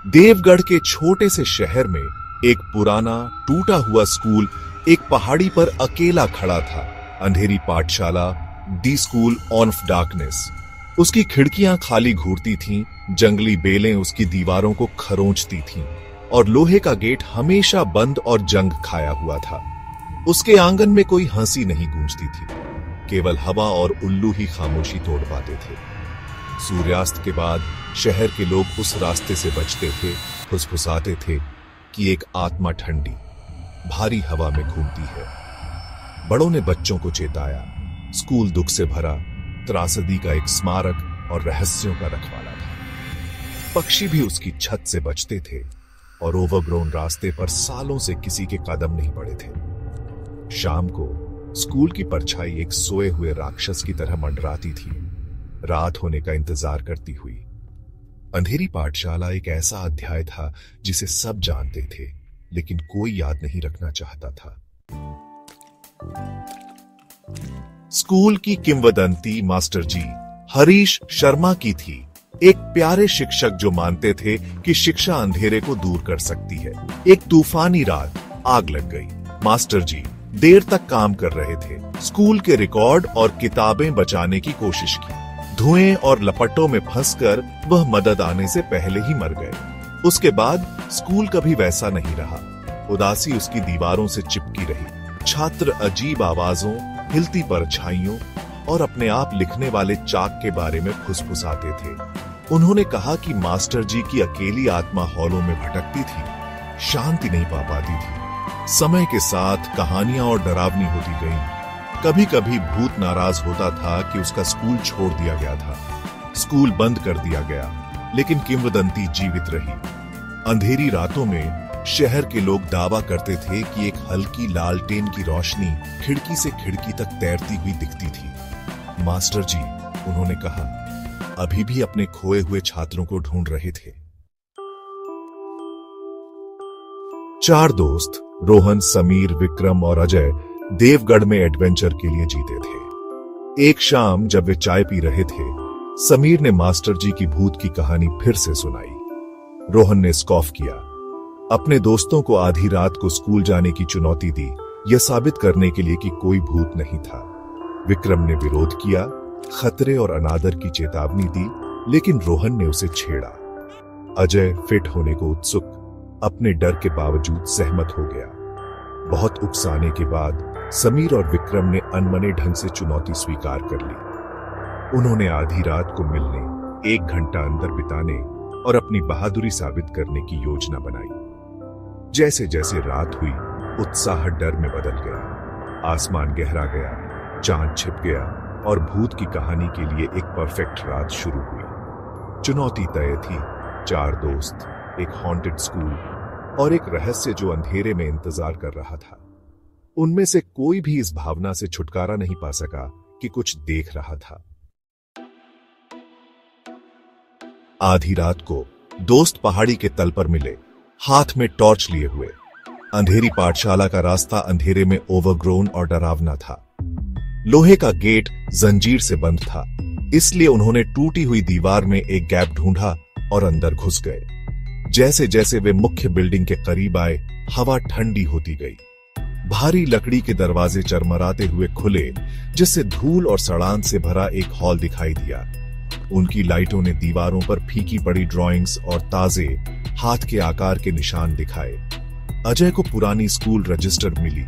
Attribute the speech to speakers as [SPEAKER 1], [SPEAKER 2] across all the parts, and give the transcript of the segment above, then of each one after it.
[SPEAKER 1] देवगढ़ के छोटे से शहर में एक पुराना टूटा हुआ स्कूल एक पहाड़ी पर अकेला खड़ा था। अंधेरी पाठशाला, दी स्कूल ऑफ डार्कनेस। उसकी खिड़कियां खाली घूरती थीं, जंगली बेलें उसकी दीवारों को खरोंचती थीं और लोहे का गेट हमेशा बंद और जंग खाया हुआ था। उसके आंगन में कोई हंसी नहीं गूंजती थी, केवल हवा और उल्लू ही खामोशी तोड़ पाते थे। सूर्यास्त के बाद शहर के लोग उस रास्ते से बचते थे, फुसफुसाते थे कि एक आत्मा ठंडी भारी हवा में घूमती है। बड़ों ने बच्चों को चेताया, स्कूल दुख से भरा, त्रासदी का एक स्मारक और रहस्यों का रखवाला था। पक्षी भी उसकी छत से बचते थे और ओवरग्रोन रास्ते पर सालों से किसी के कदम नहीं पड़े थे। शाम को स्कूल की परछाई एक सोए हुए राक्षस की तरह मंडराती थी, रात होने का इंतजार करती हुई। अंधेरी पाठशाला एक ऐसा अध्याय था जिसे सब जानते थे, लेकिन कोई याद नहीं रखना चाहता था। स्कूल की किंवदंती मास्टर जी हरीश शर्मा की थी, एक प्यारे शिक्षक जो मानते थे कि शिक्षा अंधेरे को दूर कर सकती है। एक तूफानी रात आग लग गई। मास्टर जी देर तक काम कर रहे थे, स्कूल के रिकॉर्ड और किताबें बचाने की कोशिश की। धुएं और लपटों में फंसकर वह मदद आने से पहले ही मर गए। उसके बाद स्कूल कभी वैसा नहीं रहा। उदासी उसकी दीवारों से चिपकी रही। छात्र अजीब आवाजों, हिलती परछाइयों और अपने आप लिखने वाले चाक के बारे में फुसफुसाते थे। उन्होंने कहा कि मास्टर जी की अकेली आत्मा हॉलों में भटकती थी, शांति नहीं पा पाती थी। समय के साथ कहानियां और डरावनी होती गईं। कभी कभी भूत नाराज होता था कि उसका स्कूल छोड़ दिया गया था। स्कूल बंद कर दिया गया, लेकिन किंवदंती जीवित रही। अंधेरी रातों में शहर के लोग दावा करते थे कि एक हल्की लालटेन की रोशनी खिड़की से खिड़की तक तैरती हुई दिखती थी। मास्टर जी, उन्होंने कहा, अभी भी अपने खोए हुए छात्रों को ढूंढ रहे थे। 4 दोस्त रोहन, समीर, विक्रम और अजय देवगढ़ में एडवेंचर के लिए जीते थे। एक शाम जब वे चाय पी रहे थे, समीर ने मास्टर जी की भूत की कहानी फिर से सुनाई। रोहन ने स्कॉफ किया, अपने दोस्तों को आधी रात को स्कूल जाने की चुनौती दी, यह साबित करने के लिए कि कोई भूत नहीं था। विक्रम ने विरोध किया, खतरे और अनादर की चेतावनी दी, लेकिन रोहन ने उसे छेड़ा। अजय फिट होने को उत्सुक, अपने डर के बावजूद सहमत हो गया। बहुत उकसाने के बाद समीर और विक्रम ने अनमने ढंग से चुनौती स्वीकार कर ली। उन्होंने आधी रात को मिलने, 1 घंटा अंदर बिताने और अपनी बहादुरी साबित करने की योजना बनाई। जैसे जैसे रात हुई, उत्साह डर में बदल गया। आसमान गहरा गया, चांद छिप गया और भूत की कहानी के लिए एक परफेक्ट रात शुरू हुई। चुनौती तय थी, 4 दोस्त, एक हॉन्टेड स्कूल और एक रहस्य जो अंधेरे में इंतजार कर रहा था। उनमें से कोई भी इस भावना से छुटकारा नहीं पा सका कि कुछ देख रहा था। आधी रात को दोस्त पहाड़ी के तल पर मिले, हाथ में टॉर्च लिए हुए। अंधेरी पाठशाला का रास्ता अंधेरे में ओवरग्रोन और डरावना था। लोहे का गेट जंजीर से बंद था, इसलिए उन्होंने टूटी हुई दीवार में एक गैप ढूंढा और अंदर घुस गए। जैसे जैसे वे मुख्य बिल्डिंग के करीब आए, हवा ठंडी होती गई। भारी लकड़ी के दरवाजे चरमराते हुए खुले, जिससे धूल और सड़ान से भरा एक हॉल दिखाई दिया। उनकी लाइटों ने दीवारों पर फीकी पड़ी ड्राइंग्स और ताजे हाथ के आकार के निशान दिखाए। अजय को पुरानी स्कूल रजिस्टर मिली।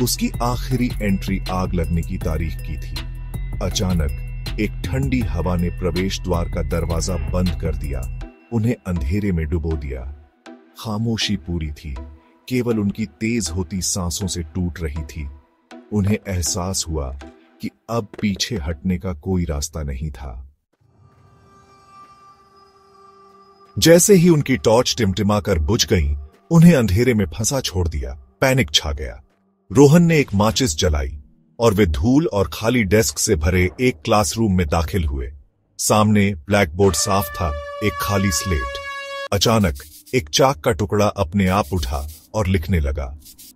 [SPEAKER 1] उसकी आखिरी एंट्री आग लगने की तारीख की थी। अचानक एक ठंडी हवा ने प्रवेश द्वार का दरवाजा बंद कर दिया, उन्हें अंधेरे में डुबो दिया। खामोशी पूरी थी, केवल उनकी तेज होती सांसों से टूट रही थी। उन्हें एहसास हुआ कि अब पीछे हटने का कोई रास्ता नहीं था। जैसे ही उनकी टॉर्च टिमटिमाकर बुझ गई, उन्हें अंधेरे में फंसा छोड़ दिया। पैनिक छा गया। रोहन ने एक माचिस जलाई और वे धूल और खाली डेस्क से भरे एक क्लासरूम में दाखिल हुए। सामने ब्लैक बोर्ड साफ था, एक खाली स्लेट। अचानक एक चाक का टुकड़ा अपने आप उठा और लिखने लगा।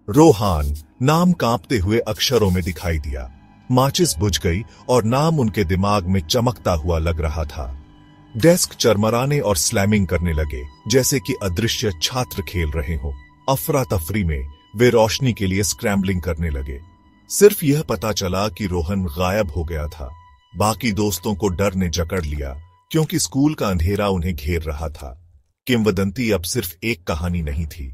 [SPEAKER 1] रोहान नाम कांपते हुए अक्षरों में दिखाई दिया। माचिस बुझ गई और नाम उनके दिमाग में चमकता हुआ लग रहा था। डेस्क चरमराने और स्लैमिंग करने लगे, जैसे कि अदृश्य छात्र खेल रहे हों। अफरा तफरी में वे रोशनी के लिए स्क्रैम्बलिंग करने लगे। सिर्फ यह पता चला कि रोहन गायब हो गया था। बाकी दोस्तों को डर ने जकड़ लिया, क्योंकि स्कूल का अंधेरा उन्हें घेर रहा था। किंवदंती अब सिर्फ एक कहानी नहीं थी।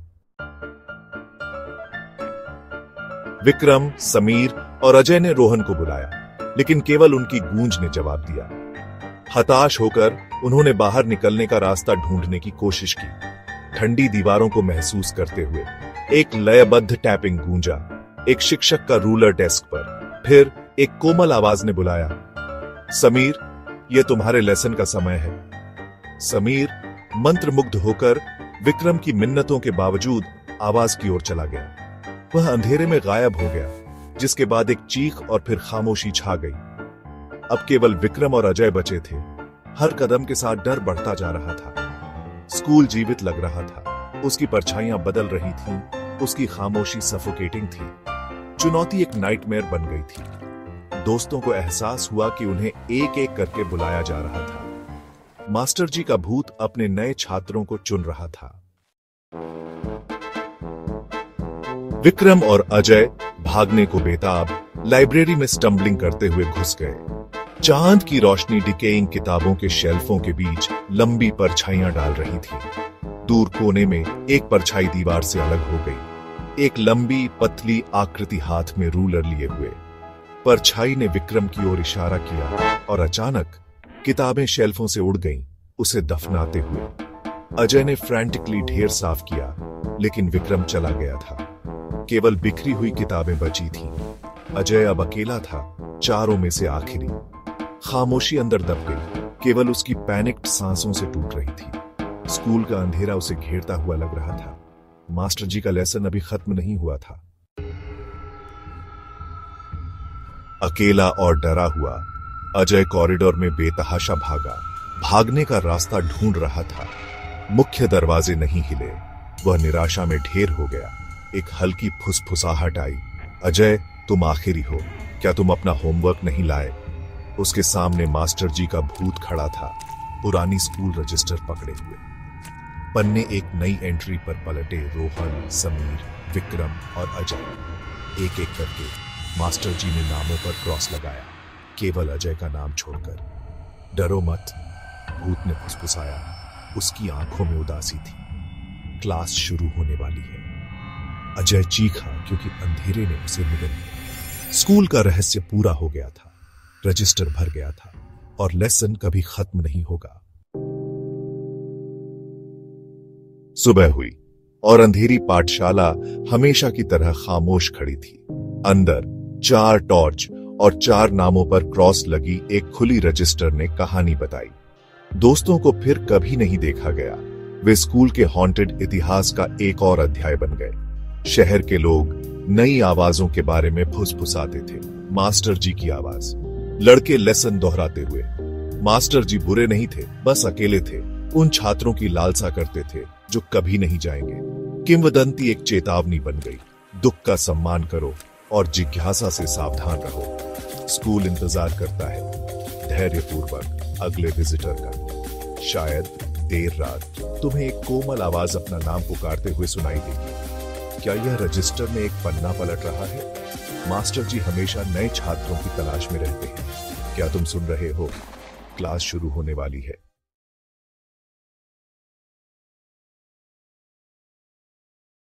[SPEAKER 1] विक्रम, समीर और अजय ने रोहन को बुलाया, लेकिन केवल उनकी गूंज ने जवाब दिया। हताश होकर उन्होंने बाहर निकलने का रास्ता ढूंढने की कोशिश की। ठंडी दीवारों को महसूस करते हुए एक लयबद्ध टैपिंग गूंजा। एक शिक्षक का रूलर डेस्क पर। फिर एक कोमल आवाज ने बुलाया, समीर, यह तुम्हारे लेसन का समय है। समीर मंत्रमुग्ध होकर विक्रम की मिन्नतों के बावजूद आवाज की ओर चला गया। वह अंधेरे में गायब हो गया, जिसके बाद एक चीख और फिर खामोशी छा गई। अब केवल विक्रम और अजय बचे थे। हर कदम के साथ डर बढ़ता जा रहा था। स्कूल जीवित लग रहा था। उसकी परछाइयां बदल रही थीं, उसकी खामोशी सफोकेटिंग थी। चुनौती एक नाइटमेयर बन गई थी। दोस्तों को एहसास हुआ कि उन्हें एक एक करके बुलाया जा रहा था। मास्टर जी का भूत अपने नए छात्रों को चुन रहा था। विक्रम और अजय भागने को बेताब लाइब्रेरी में स्टंबलिंग करते हुए घुस गए। चांद की रोशनी डिकेइंग किताबों के शेल्फों के बीच लंबी परछाइयां डाल रही थी। दूर कोने में एक परछाई दीवार से अलग हो गई, एक लंबी पतली आकृति हाथ में रूलर लिए हुए। परछाई ने विक्रम की ओर इशारा किया और अचानक किताबें शेल्फों से उड़ गईं, उसे दफनाते हुए। अजय ने फ्रैंटिकली ढेर साफ किया, लेकिन विक्रम चला गया था। केवल बिखरी हुई किताबें बची थीं। अजय अब अकेला था, चारों में से आखिरी। खामोशी अंदर दब गई, केवल उसकी पैनिक्ड सांसों से टूट रही थी। स्कूल का अंधेरा उसे घेरता हुआ लग रहा था। मास्टर जी का लेसन अभी खत्म नहीं हुआ था। अकेला और डरा हुआ अजय कॉरिडोर में बेतहाशा भागा। भागने का रास्ता ढूंढ रहा था। मुख्य दरवाजे नहीं हिले। वह निराशा में ढेर हो गया। एक हल्की फुसफुसाहट आई, अजय, तुम आखिरी हो, क्या तुम अपना होमवर्क नहीं लाए? उसके सामने मास्टर जी का भूत खड़ा था, पुरानी स्कूल रजिस्टर पकड़े हुए। पन्ने एक नई एंट्री पर पलटे। रोहन, समीर, विक्रम और अजय। एक एक करके मास्टर जी ने नामों पर क्रॉस लगाया, केवल अजय का नाम छोड़कर। डरो मत, भूत ने फुसफुसाया। उसकी आंखों में उदासी थी। क्लास शुरू होने वाली है। अजय चीखा, क्योंकि अंधेरे ने उसे निगल लिया। स्कूल का रहस्य पूरा हो गया था। रजिस्टर भर गया था और लेसन कभी खत्म नहीं होगा। सुबह हुई और अंधेरी पाठशाला हमेशा की तरह खामोश खड़ी थी। अंदर 4 टॉर्च और 4 नामों पर क्रॉस लगी एक खुली रजिस्टर ने कहानी बताई। दोस्तों को फिर कभी नहीं देखा गया। वे स्कूल के हॉन्टेड इतिहास का एक और अध्याय बन गए। शहर के लोग नई आवाजों के बारे में फुसफुसाते थे। मास्टर जी की आवाज। लड़के लेसन दोहराते हुए। मास्टर जी बुरे नहीं थे, बस अकेले थे। उन छात्रों की लालसा करते थे जो कभी नहीं जाएंगे। किंवदंती एक चेतावनी बन गई, दुख का सम्मान करो और जिज्ञासा से सावधान रहो। स्कूल इंतजार करता है धैर्यपूर्वक अगले विजिटर का। शायद देर रात तुम्हें एक कोमल आवाज अपना नाम पुकारते हुए सुनाई देगी। क्या यह रजिस्टर में एक पन्ना पलट रहा है? मास्टर जी हमेशा नए छात्रों की तलाश में रहते हैं। क्या तुम सुन रहे हो? क्लास शुरू होने वाली है।